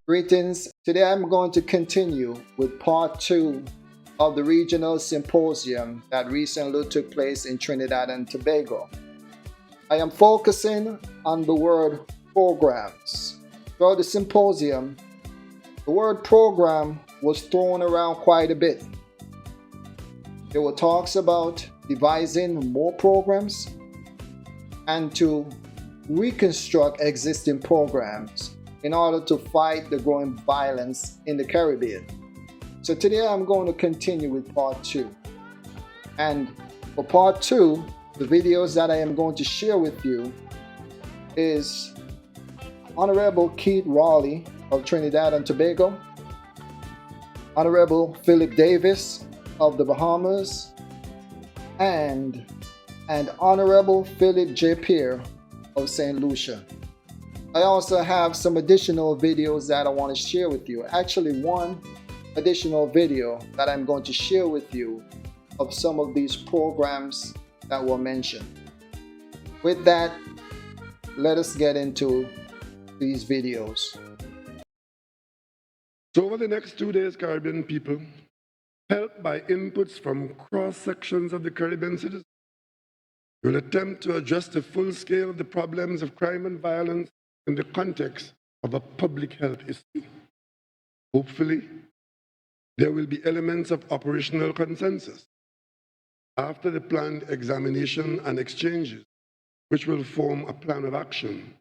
Greetings. Today I'm going to continue with part 2 of the regional symposium that recently took place in Trinidad and Tobago. I am focusing on the word programs. Throughout the symposium, the word program was thrown around quite a bit. There were talks about devising more programs and to reconstruct existing programs in order to fight the growing violence in the Caribbean. So today I'm going to continue with part 2. And for part 2, the videos that I am going to share with you is Honorable Keith Rowley of Trinidad and Tobago, Honorable Philip Davis of the Bahamas, and Honorable Philip J. Pierre of St Lucia. I also have some additional videos that I want to share with you. Actually, one additional video that I'm going to share with you of some of these programs that were mentioned. With that, let us get into these videos. So over the next 2 days, Caribbean people, helped by inputs from cross-sections of the Caribbean citizens, will attempt to address the full scale of the problems of crime and violence in the context of a public health issue. Hopefully, there will be elements of operational consensus after the planned examination and exchanges, which will form a plan of action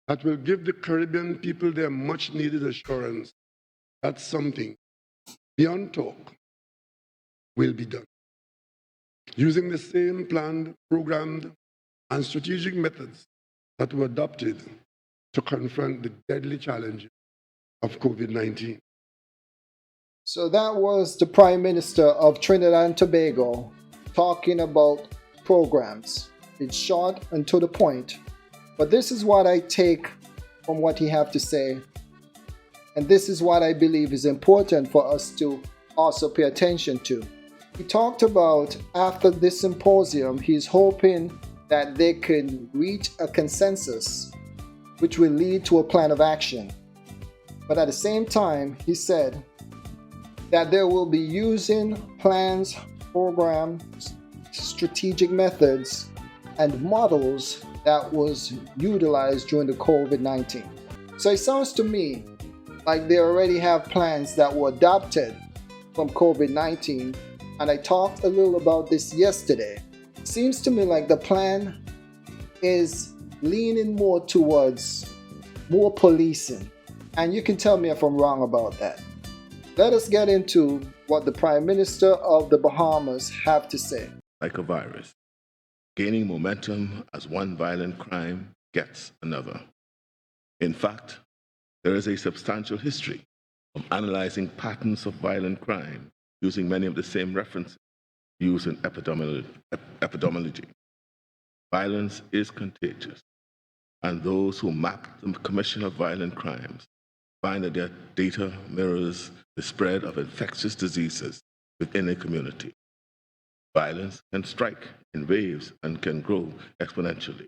that will give the Caribbean people their much-needed assurance that something beyond talk will be done, using the same planned, programmed, and strategic methods that were adopted to confront the deadly challenge of COVID-19. So that was the Prime Minister of Trinidad and Tobago talking about programs. It's short and to the point, but this is what I take from what he have to say, and this is what I believe is important for us to also pay attention to. He talked about after this symposium, he's hoping that they could reach a consensus which will lead to a plan of action. But at the same time, he said that they will be using plans, programs, strategic methods, and models that was utilized during the COVID-19. So it sounds to me like they already have plans that were adopted from COVID-19, and I talked a little about this yesterday. It seems to me like the plan is leaning more towards more policing, and you can tell me if I'm wrong about that. Let us get into what the Prime Minister of the Bahamas have to say. Like a virus, gaining momentum as one violent crime gets another. In fact, there is a substantial history of analyzing patterns of violent crime using many of the same references used in epidemiology. Violence is contagious, and those who map the commission of violent crimes find that their data mirrors the spread of infectious diseases within a community. Violence can strike in waves and can grow exponentially.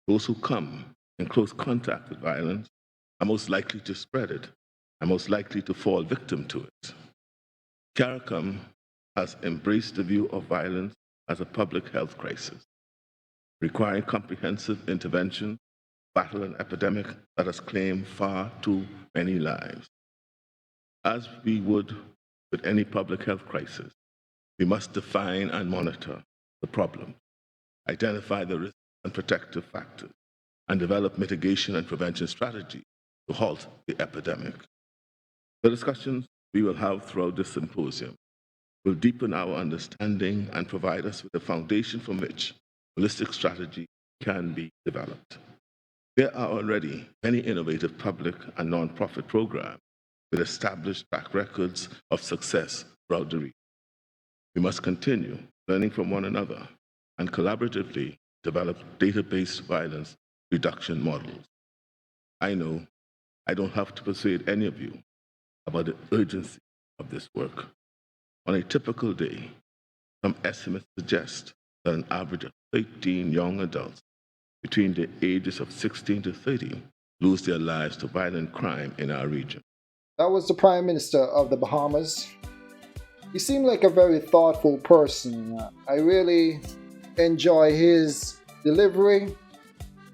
Those who come in close contact with violence are most likely to spread it and most likely to fall victim to it. CARICOM has embraced the view of violence as a public health crisis, requiring comprehensive intervention, battle an epidemic that has claimed far too many lives. As we would with any public health crisis, we must define and monitor the problem, identify the risks and protective factors, and develop mitigation and prevention strategies to halt the epidemic. The discussions we will have throughout this symposium will deepen our understanding and provide us with a foundation from which holistic strategy can be developed. There are already many innovative public and non-profit programs with established track records of success throughout the region. We must continue learning from one another and collaboratively develop data-based violence reduction models. I know I don't have to persuade any of you about the urgency of this work. On a typical day, some estimates suggest that an average of 13 young adults between the ages of 16 to 30 lose their lives to violent crime in our region. That was the Prime Minister of the Bahamas. He seemed like a very thoughtful person. I really enjoy his delivery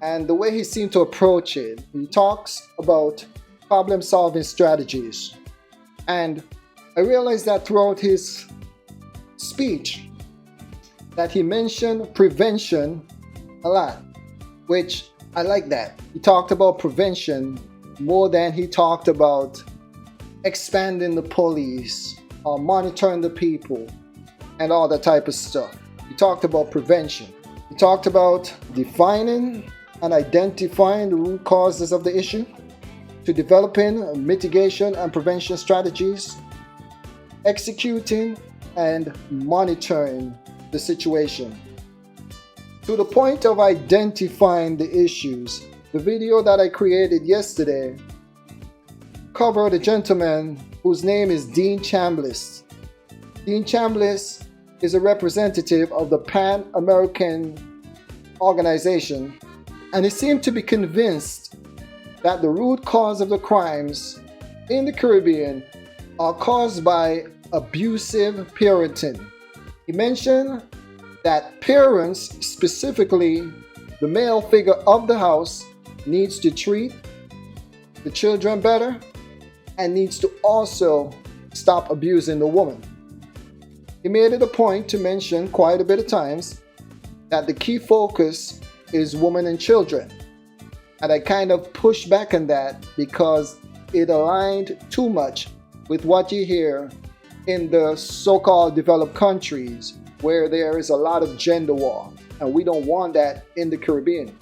and the way he seemed to approach it. He talks about problem-solving strategies. And I realized that throughout his speech that he mentioned prevention a lot, which I like that. He talked about prevention more than he talked about expanding the police or monitoring the people and all that type of stuff. He talked about prevention. He talked about defining and identifying the root causes of the issue, to developing mitigation and prevention strategies, executing and monitoring the situation. To the point of identifying the issues, the video that I created yesterday covered a gentleman whose name is Dean Chambliss. Dean Chambliss is a representative of the Pan American organization, and he seemed to be convinced that the root cause of the crimes in the Caribbean are caused by abusive parenting. He mentioned that parents, specifically the male figure of the house, needs to treat the children better and needs to also stop abusing the woman. He made it a point to mention quite a bit of times that the key focus is women and children. And I kind of pushed back on that because it aligned too much with what you hear in the so-called developed countries where there is a lot of gender war, and we don't want that in the Caribbean.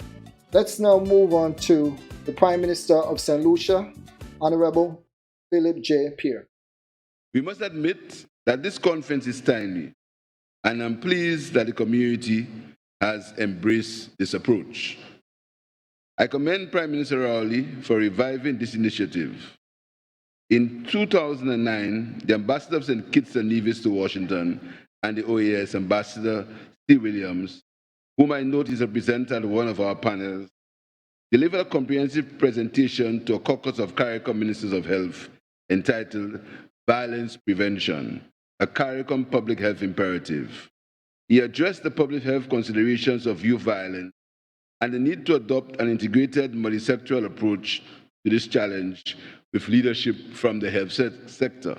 Let's now move on to the Prime Minister of St Lucia, Honorable Philip J. Pierre. We must admit that this conference is timely, and I'm pleased that the community has embraced this approach. I commend Prime Minister Rowley for reviving this initiative. In 2009, the Ambassador of St. Kitts and Nevis to Washington and the OAS, Ambassador C. Williams, whom I note is represented at one of our panels, delivered a comprehensive presentation to a caucus of CARICOM Ministers of Health entitled Violence Prevention, a CARICOM Public Health Imperative. He addressed the public health considerations of youth violence and the need to adopt an integrated multisectoral approach to this challenge with leadership from the health sector.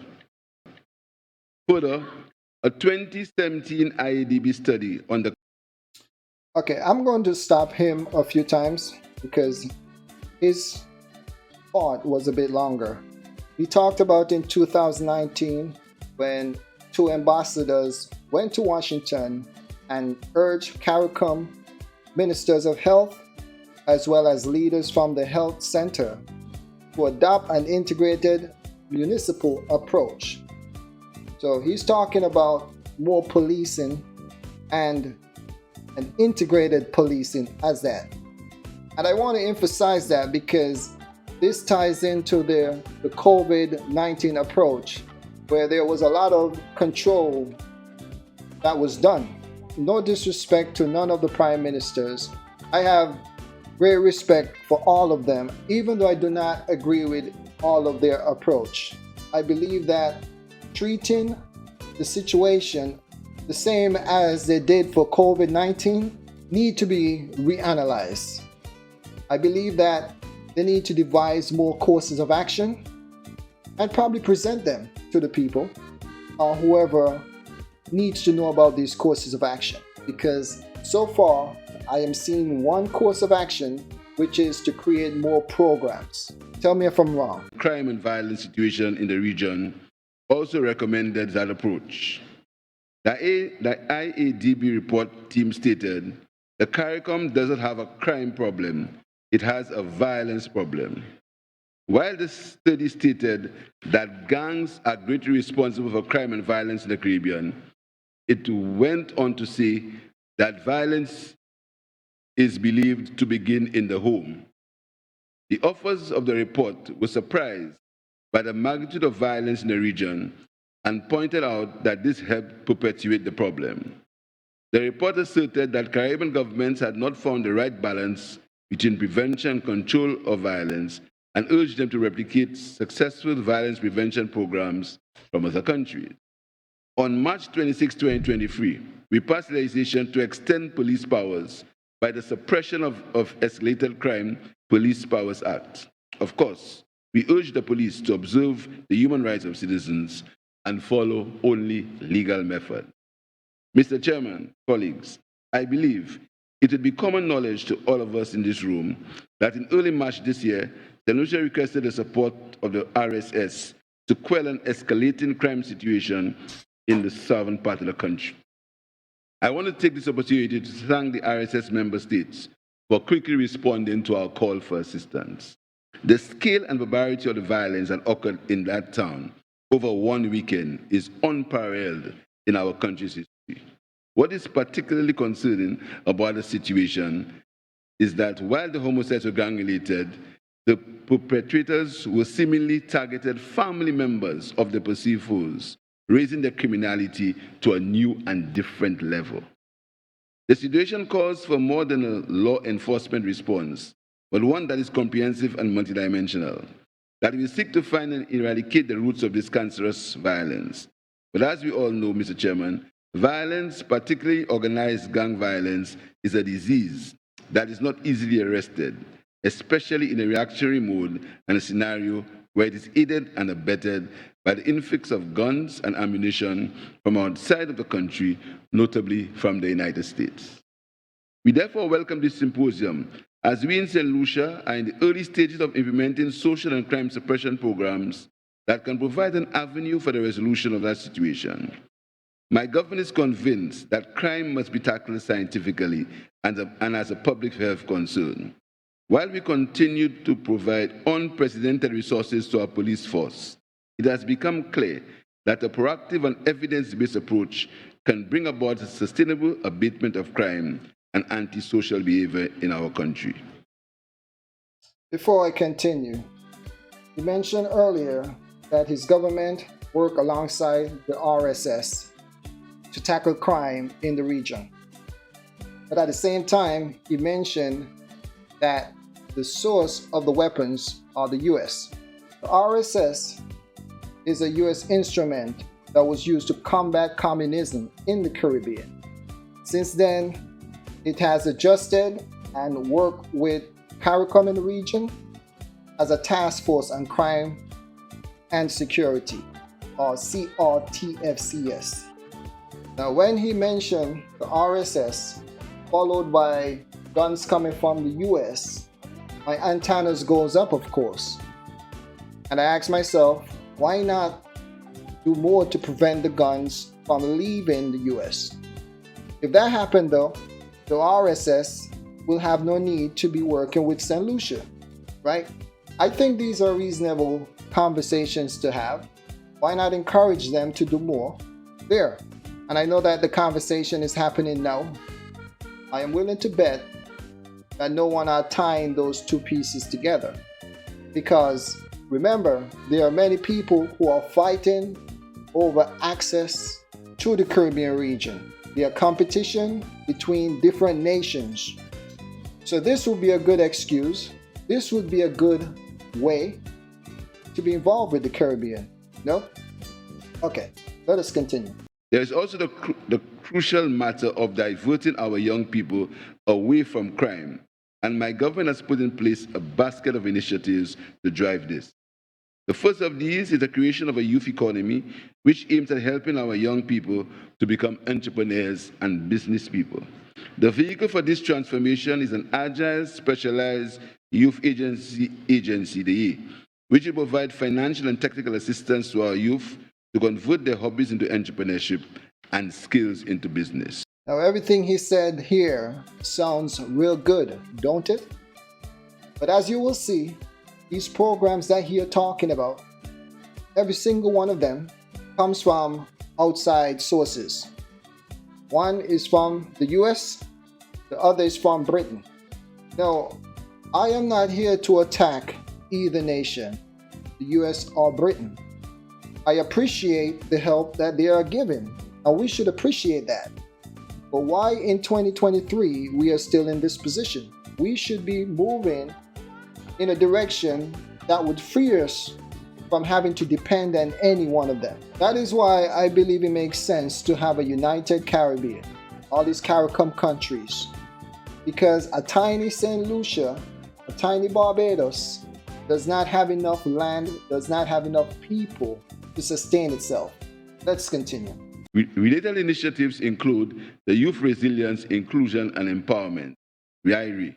Further, a 2017 IADB study on the... Okay, I'm going to stop him a few times because his part was a bit longer. He talked about in 2019 when two ambassadors went to Washington and urged CARICOM ministers of health as well as leaders from the health center to adopt an integrated municipal approach. So he's talking about more policing and an integrated policing as that. And I want to emphasize that because this ties into the COVID-19 approach where there was a lot of control that was done. No disrespect to none of the prime ministers. I have great respect for all of them, even though I do not agree with all of their approach. I believe that treating the situation the same as they did for COVID-19 need to be reanalyzed. I believe that they need to devise more courses of action and probably present them to the people or whoever needs to know about these courses of action, because so far I am seeing one course of action, which is to create more programs. Tell me if I'm wrong. Crime and violence situation in the region also recommended that approach. The IADB report team stated the CARICOM doesn't have a crime problem, it has a violence problem. While the study stated that gangs are greatly responsible for crime and violence in the Caribbean, it went on to say that violence is believed to begin in the home. The authors of the report were surprised by the magnitude of violence in the region and pointed out that this helped perpetuate the problem. The report asserted that Caribbean governments had not found the right balance between prevention and control of violence and urged them to replicate successful violence prevention programs from other countries. On March 26, 2023, we passed legislation to extend police powers by the Suppression of Escalated Crime Police Powers Act. Of course, we urge the police to observe the human rights of citizens and follow only legal methods. Mr. Chairman, colleagues, I believe it would be common knowledge to all of us in this room that in early March this year, St Lucia requested the support of the RSS to quell an escalating crime situation in the southern part of the country. I want to take this opportunity to thank the RSS member states for quickly responding to our call for assistance. The scale and barbarity of the violence that occurred in that town over one weekend is unparalleled in our country's history. What is particularly concerning about the situation is that while the homicides were gang-related, the perpetrators were seemingly targeted family members of the perceived foes, raising their criminality to a new and different level. The situation calls for more than a law enforcement response, but one that is comprehensive and multidimensional, that will seek to find and eradicate the roots of this cancerous violence. But as we all know, Mr. Chairman, violence, particularly organized gang violence, is a disease that is not easily arrested, especially in a reactionary mode and a scenario where it is aided and abetted by the influx of guns and ammunition from outside of the country, notably from the United States. We therefore welcome this symposium, as we in St. Lucia are in the early stages of implementing social and crime suppression programs that can provide an avenue for the resolution of that situation. My government is convinced that crime must be tackled scientifically and as a public health concern. While we continue to provide unprecedented resources to our police force, it has become clear that a proactive and evidence-based approach can bring about a sustainable abatement of crime and antisocial behavior in our country. Before I continue, you mentioned earlier that his government worked alongside the RSS to tackle crime in the region. But at the same time, he mentioned that the source of the weapons are the US. The RSS is a US instrument that was used to combat communism in the Caribbean. Since then, it has adjusted and worked with CARICOM in the region as a task force on crime and security, or CRTFCS. Now, when he mentioned the RSS, followed by guns coming from the US, my antennas goes up, of course. And I ask myself, why not do more to prevent the guns from leaving the US? If that happened though, the RSS will have no need to be working with St. Lucia, right? I think these are reasonable conversations to have. Why not encourage them to do more there? And I know that the conversation is happening now. I am willing to bet that no one are tying those two pieces together. Because remember, there are many people who are fighting over access to the Caribbean region. There are competition between different nations. So this would be a good excuse. This would be a good way to be involved with the Caribbean. No? Okay, let us continue. There is also the crucial matter of diverting our young people away from crime, and my government has put in place a basket of initiatives to drive this. The first of these is the creation of a youth economy, which aims at helping our young people to become entrepreneurs and business people. The vehicle for this transformation is an agile, specialized youth agency, the which will provide financial and technical assistance to our youth to convert their hobbies into entrepreneurship and skills into business. Now, everything he said here sounds real good, don't it? But as you will see, these programs that he is talking about, every single one of them comes from outside sources. One is from the US, the other is from Britain. Now, I am not here to attack either nation, the US or Britain. I appreciate the help that they are giving, and we should appreciate that. But why in 2023 we are still in this position? we should be moving in a direction that would free us from having to depend on any one of them. That is why I believe it makes sense to have a united Caribbean, all these CARICOM countries, because a tiny St. Lucia, a tiny Barbados, does not have enough land, does not have enough people to sustain itself. Let's continue. Related initiatives include the Youth Resilience, Inclusion and Empowerment, YIRE,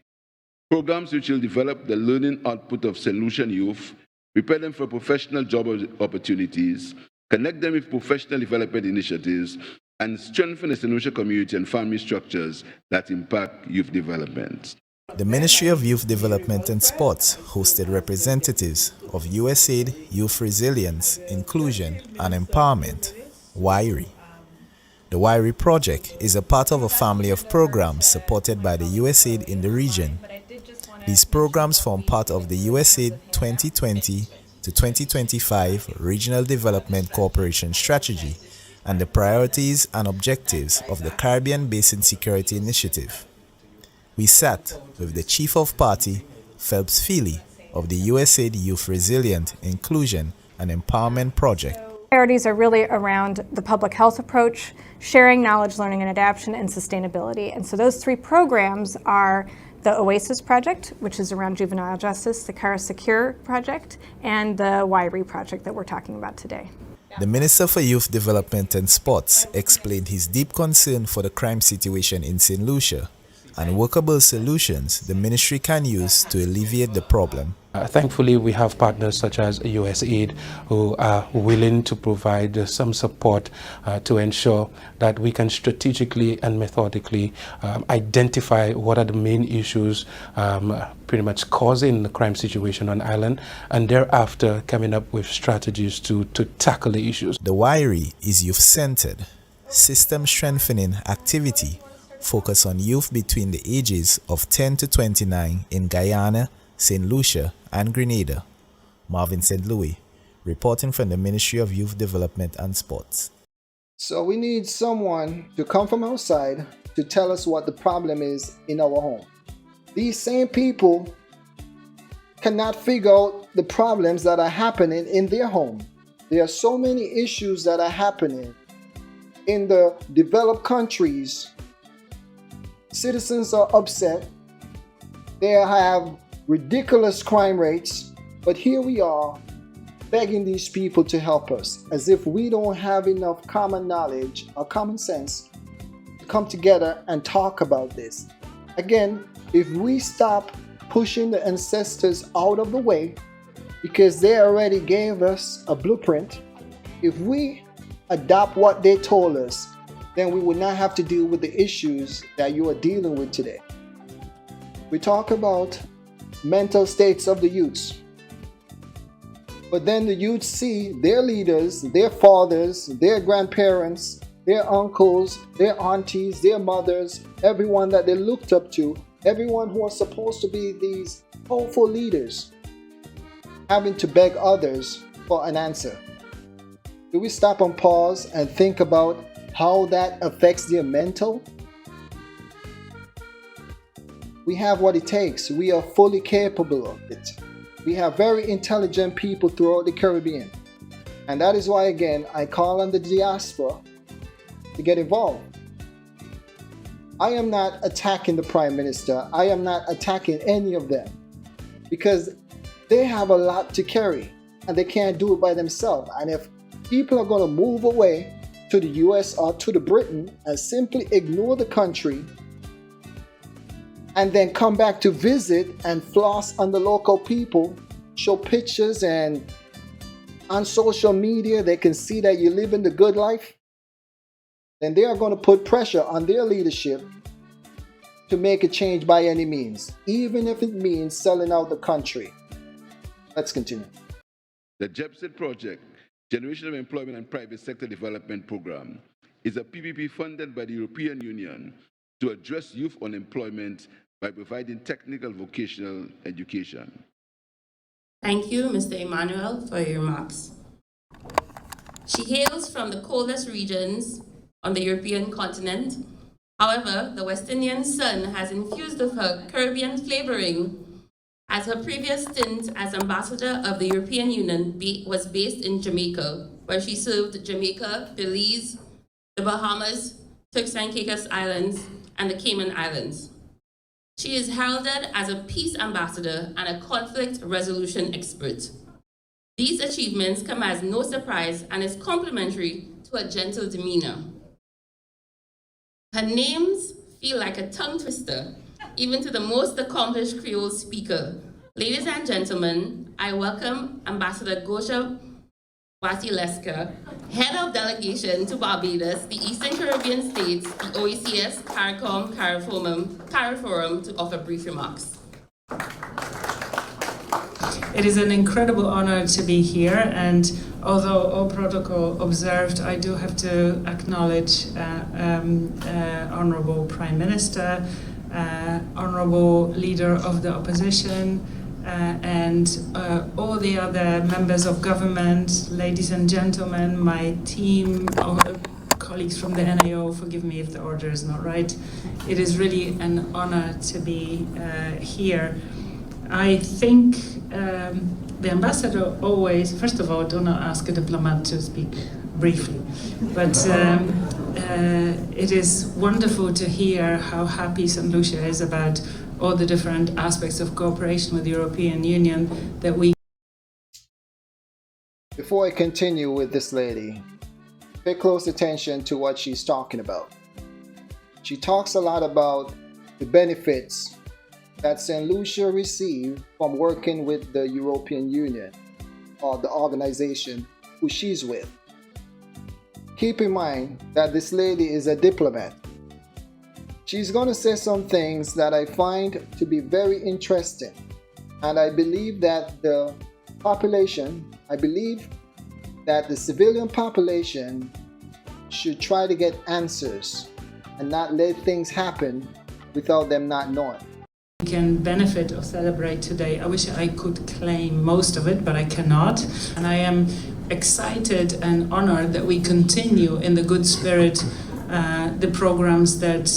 programs which will develop the learning output of St. Lucian youth, prepare them for professional job opportunities, connect them with professional development initiatives, and strengthen the St. Lucia community and family structures that impact youth development. The Ministry of Youth Development and Sports hosted representatives of USAID, Youth Resilience, Inclusion and Empowerment, YIRE. The YIRE project is a part of a family of programs supported by the USAID in the region. These programs form part of the USAID 2020 to 2025 Regional Development Cooperation Strategy and the priorities and objectives of the Caribbean Basin Security Initiative. We sat with the Chief of Party, Phelps Feely, of the USAID Youth Resilient, Inclusion and Empowerment Project. Priorities are really around the public health approach, sharing knowledge, learning and adaptation, and sustainability. And so those three programs are the OASIS project, which is around juvenile justice, the Cara Secure project, and the YIRE project that we're talking about today. The Minister for Youth Development and Sports explained his deep concern for the crime situation in St. Lucia and workable solutions the ministry can use to alleviate the problem. Thankfully, we have partners such as USAID who are willing to provide some support to ensure that we can strategically and methodically identify what are the main issues pretty much causing the crime situation on island, and thereafter coming up with strategies to tackle the issues. The YIRE is youth-centered, system-strengthening activity focused on youth between the ages of 10 to 29 in Guyana, St. Lucia, and Grenada. Marvin St. Louis, reporting from the Ministry of Youth Development and Sports. So we need someone to come from outside to tell us what the problem is in our home. These same people cannot figure out the problems that are happening in their home. There are so many issues that are happening in the developed countries. Citizens are upset. They have ridiculous crime rates, but here we are begging these people to help us, as if we don't have enough common knowledge or common sense to come together and talk about this. Again, if we stop pushing the ancestors out of the way because they already gave us a blueprint, if we adopt what they told us, then we would not have to deal with the issues that you are dealing with today. We talk about mental states of the youths, but then the youths see their leaders, their fathers, their grandparents, their uncles, their aunties, their mothers, everyone that they looked up to, everyone who was supposed to be these hopeful leaders, having to beg others for an answer. Do we stop and pause and think about how that affects their mental? We have what it takes. We are fully capable of it. We have very intelligent people throughout the Caribbean. And that is why, again, I call on the diaspora to get involved. I am not attacking the Prime Minister. I am not attacking any of them, because they have a lot to carry and they can't do it by themselves. And if people are going to move away to the US or to the Britain and simply ignore the country and then come back to visit and floss on the local people, show pictures, and on social media they can see that you're living the good life, then they are going to put pressure on their leadership to make a change by any means, even if it means selling out the country. Let's continue. The JEPSID project, Generation of Employment and Private Sector Development Program, is a PPP funded by the European Union to address youth unemployment by providing technical vocational education. Thank you, Mr. Emmanuel, for your remarks. She hails from the coldest regions on the European continent However, the West Indian sun has infused with her Caribbean flavoring, as her previous stint as ambassador of the European Union was based in Jamaica, where she served Jamaica, Belize, the Bahamas, Turks and Caicos Islands, and the Cayman Islands. She is heralded as a peace ambassador and a conflict resolution expert. These achievements come as no surprise and is complementary to her gentle demeanor. Her names feel like a tongue twister, even to the most accomplished Creole speaker. Ladies and gentlemen, I welcome Ambassador Gosha Wasileska, Head of Delegation to Barbados, the Eastern Caribbean States, the OECS CARIFORUM, to offer brief remarks. It is an incredible honor to be here, and although all protocol observed, I do have to acknowledge Honorable Prime Minister, Honorable Leader of the Opposition, and all the other members of government, ladies and gentlemen, my team, colleagues from the NAO, forgive me if the order is not right. It is really an honor to be here. I think the ambassador always, first of all, do not ask a diplomat to speak briefly, but it is wonderful to hear how happy St Lucia is about all the different aspects of cooperation with the European Union that we. Before I continue with this lady, pay close attention to what she's talking about. She talks a lot about the benefits that St. Lucia received from working with the European Union, or the organization who she's with. Keep in mind that this lady is a diplomat. She's going to say some things that I find to be very interesting, and I believe that the civilian population should try to get answers and not let things happen without them not knowing. Can benefit or celebrate today. I wish I could claim most of it, but I cannot. And I am excited and honored that we continue in the good spirit the programs that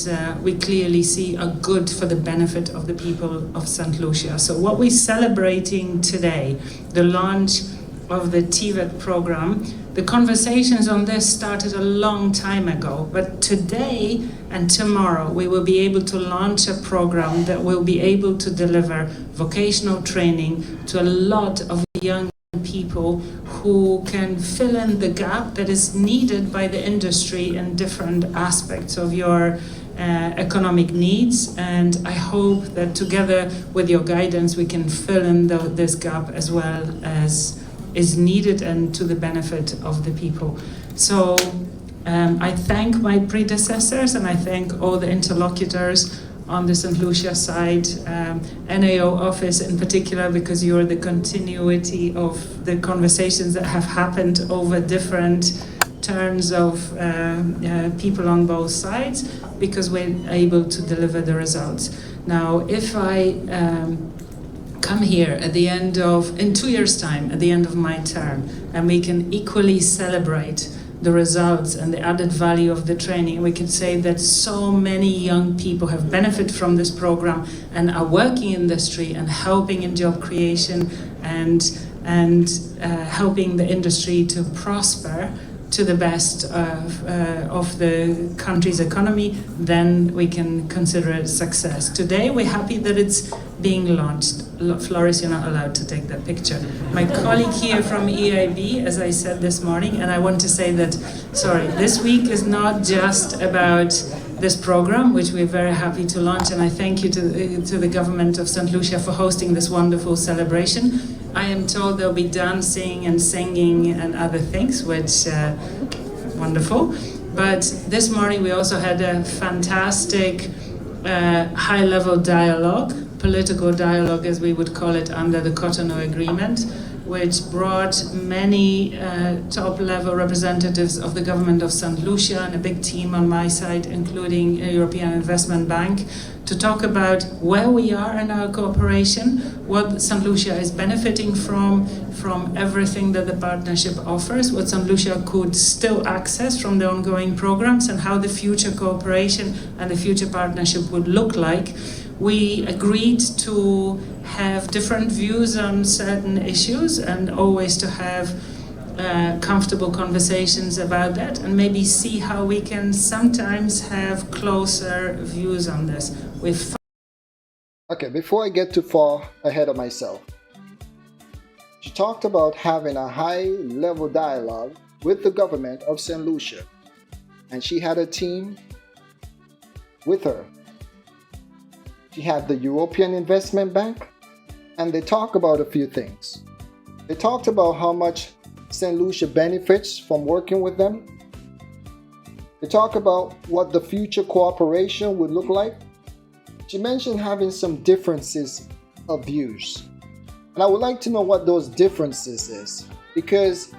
we clearly see are good for the benefit of the people of St. Lucia. So what we're celebrating today, the launch of the TVET program, the conversations on this started a long time ago, but today and tomorrow we will be able to launch a program that will be able to deliver vocational training to a lot of young people who can fill in the gap that is needed by the industry in different aspects of your economic needs, and I hope that together with your guidance we can fill in this gap as well as is needed and to the benefit of the people. So I thank my predecessors and I thank all the interlocutors on the St. Lucia side, NAO office in particular, because you're the continuity of the conversations that have happened over different turns of people on both sides, because we're able to deliver the results. Now, if I come here at the end of, in 2 years' time, at the end of my term, and we can equally celebrate the results and the added value of the training. We can say that so many young people have benefited from this program and are working in industry and helping in job creation and helping the industry to prosper to the best of the country's economy, then we can consider it a success. Today, we're happy that it's being launched. Floris, you're not allowed to take that picture. My colleague here from EIB, as I said this morning, and I want to say that, sorry, this week is not just about this program, which we're very happy to launch, and I thank you to the government of St. Lucia for hosting this wonderful celebration. I am told there'll be dancing and singing and other things, which wonderful. But this morning we also had a fantastic high-level dialogue, political dialogue as we would call it under the Cotonou Agreement, which brought many top-level representatives of the government of St Lucia and a big team on my side, including a European Investment Bank, to talk about where we are in our cooperation, what St Lucia is benefiting from everything that the partnership offers, what St Lucia could still access from the ongoing programs, and how the future cooperation and the future partnership would look like. We agreed to have different views on certain issues and always to have comfortable conversations about that, and maybe see how we can sometimes have closer views on this. Okay, before I get too far ahead of myself, she talked about having a high-level dialogue with the government of St. Lucia, and she had a team with her. She had the European Investment Bank, and they talked about a few things. They talked about how much St. Lucia benefits from working with them. They talked about what the future cooperation would look like. She mentioned having some differences of views. And I would like to know what those differences is, because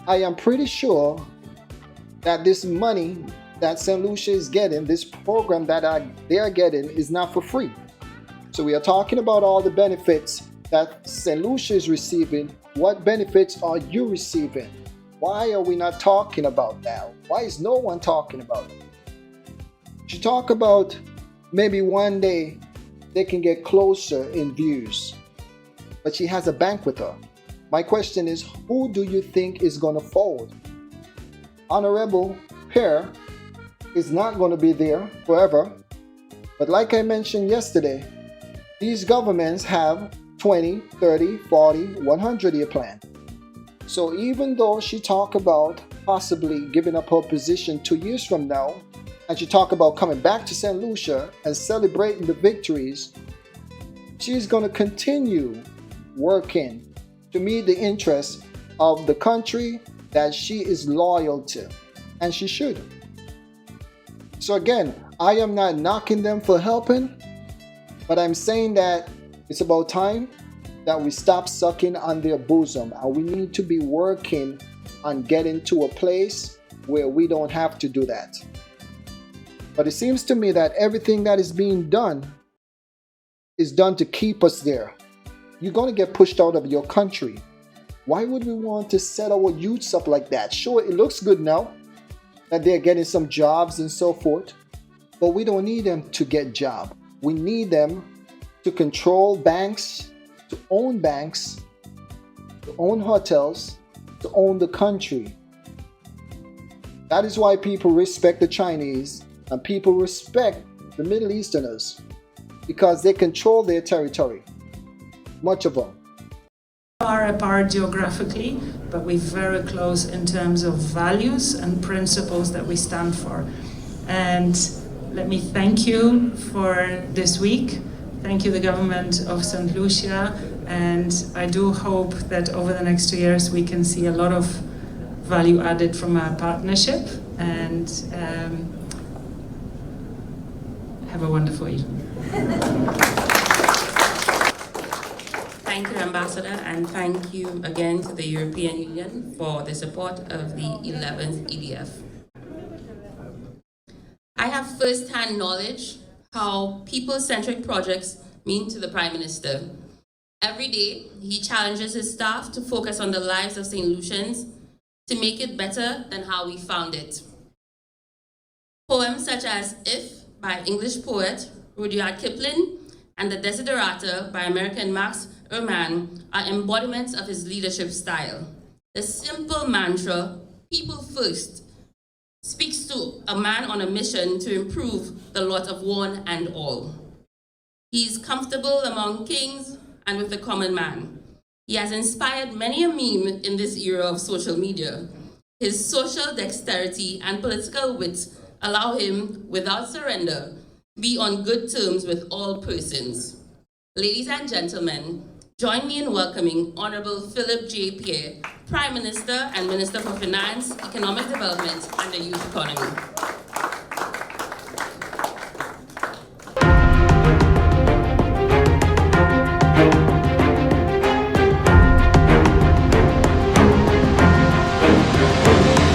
I am pretty sure that this money that St. Lucia is getting, this program that they are getting, is not for free. So we are talking about all the benefits that St. Lucia is receiving. What benefits are you receiving? Why are we not talking about that? Why is no one talking about it? She talked about maybe one day they can get closer in views, but she has a bank with her. My question is, who do you think is going to fold? Honorable Pierre is not going to be there forever, but like I mentioned yesterday, these governments have 20, 30, 40, 100-year plan. So even though she talked about possibly giving up her position 2 years from now, and she talked about coming back to St. Lucia and celebrating the victories, she's going to continue working to meet the interests of the country that she is loyal to, and she should. So again, I am not knocking them for helping, but I'm saying that it's about time that we stop sucking on their bosom, and we need to be working on getting to a place where we don't have to do that. But it seems to me that everything that is being done is done to keep us there. You're going to get pushed out of your country. Why would we want to set our youths up like that? Sure, it looks good now that they're getting some jobs and so forth, but we don't need them to get jobs. We need them to control banks, to own hotels, to own the country. That is why people respect the Chinese and people respect the Middle Easterners, because they control their territory, much of them. Far apart geographically, but we're very close in terms of values and principles that we stand for. And let me thank you for this week. Thank you, the government of St. Lucia, and I do hope that over the next 2 years we can see a lot of value added from our partnership, and have a wonderful evening. Thank you, Ambassador, and thank you again to the European Union for the support of the 11th EDF. I have first-hand knowledge how people-centric projects mean to the Prime Minister. Every day, he challenges his staff to focus on the lives of St. Lucians to make it better than how we found it. Poems such as If by English poet Rudyard Kipling and The Desiderata by American Max Ehrmann are embodiments of his leadership style. The simple mantra, people first, speaks to a man on a mission to improve the lot of one and all. He is comfortable among kings and with the common man. He has inspired many a meme in this era of social media. His social dexterity and political wit allow him, without surrender, be on good terms with all persons. Ladies and gentlemen, join me in welcoming Honorable Philip J. Pierre, Prime Minister and Minister for Finance, Economic Development and the Youth Economy.